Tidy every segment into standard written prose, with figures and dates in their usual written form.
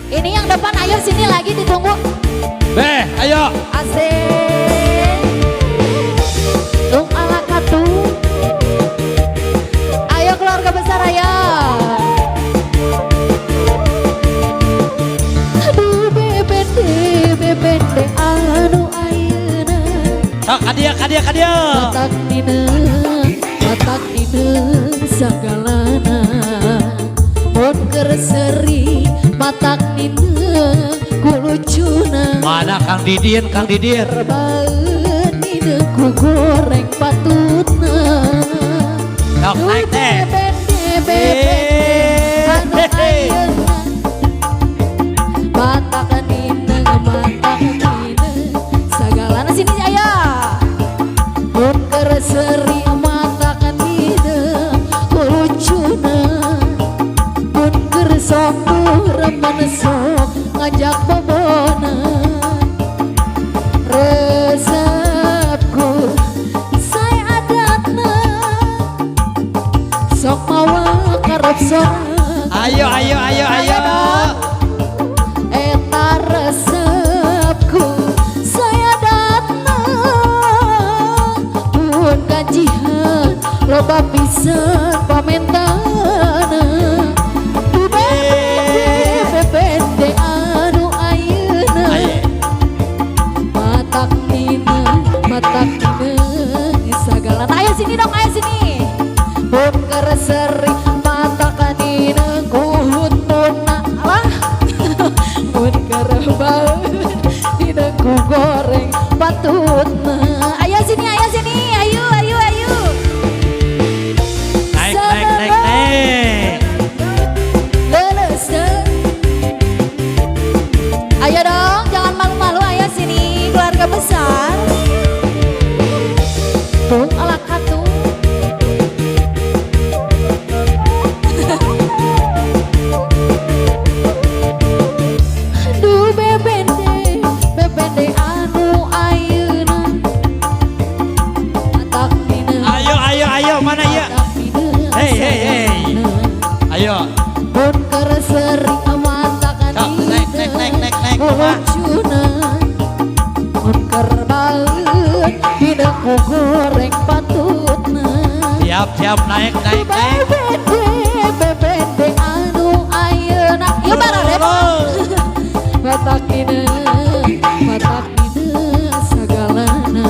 Ini yang depan ayo sini lagi ditunggu. Beh, ayo. Asik. Tung ala katu. Ayo keluarga besar ayo. Aduh bebende anu ayeuna. Sok kadia. Matak dina sagalana. Mun keur seri matak dina kulucuna. Mana Kang Didin? Terbaeun dina ku goreng patutna. Sok naik teh. Bebende anu ayeuna. Matak dina sagalana sini aya. Mun keur seri matak dina kulucuna. Mun keur sok remen sok ngajak bobonan. Resepku saya adatna sok mawa karep sorang. Ayo. Eta resepku saya adatna pun gajihan loba pisan pamentana. Bebende anu ayeuna. Matak dina sagalana. Ayo sini dong, ayo sini. Mun keur seri matak dina kuhutuna. Alah. Mun keur baeun dina ku goreng patutna. Ayo sini. Ayo. Naik. Lelesen. Ayo dong, jangan malu-malu, ayo sini keluarga besar. Tung ala katu. Aduh bebende anu ayeuna. Matak dina. Ayo, mana ya? Hei. Ayo. Mun keur seri matak Naik. kulucuna. Mun keur baeun dina ku goreng patutna. Siap, naik. Bebende anu ayeuna. Ieu bararep. Matak dina sagalana.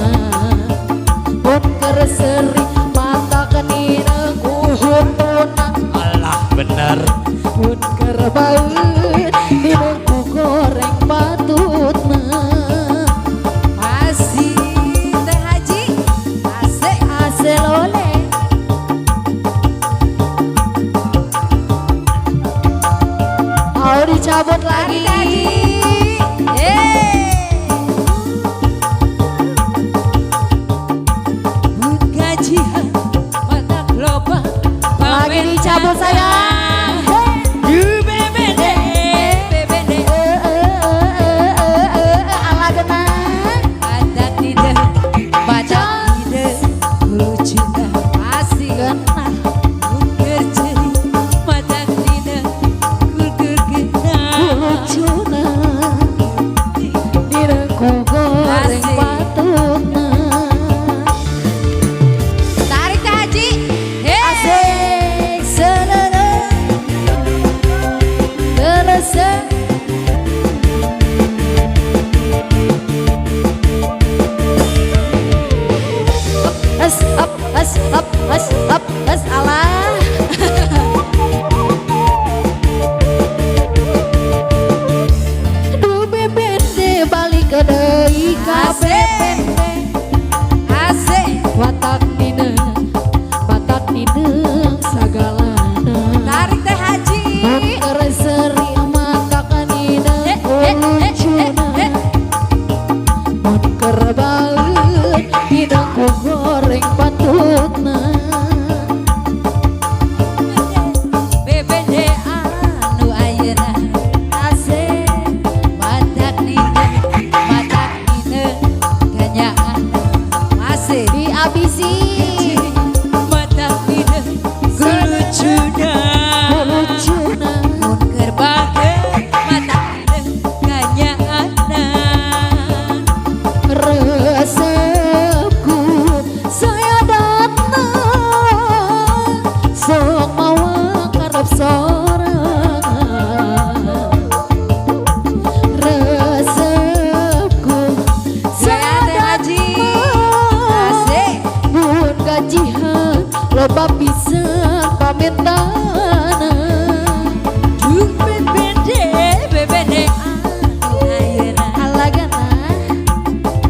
Mun keur seri matak dina kuhutuna. Alah bener. Mun keur baeun dina ku goreng patutna. Masih Teh Haji. Ase lole. Mau dicabut lagi. Gajian matak loba Lagi dicabut sayang. bebende Ala genang. matak dina kulucuna. Masih genang. Keur ceri matak dina kulkukna. Kulucuna. Dina ku goreng Asik. patutna. Tarik Teh Haji. Asik selele. sorangan resepku Saya Teh Haji. Asik. mun gajihan loba pisan pamentana Dung bebede bebede ayeuna alagana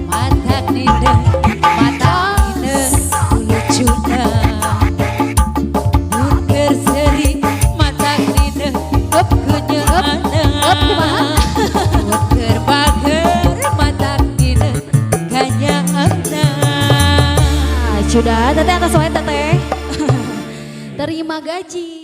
matak dina lucuna mun keur seri matak dina kunyeuna kumaha? mun keur bager matak dina kanyaana. sudah teteh atas wae teteh terima gaji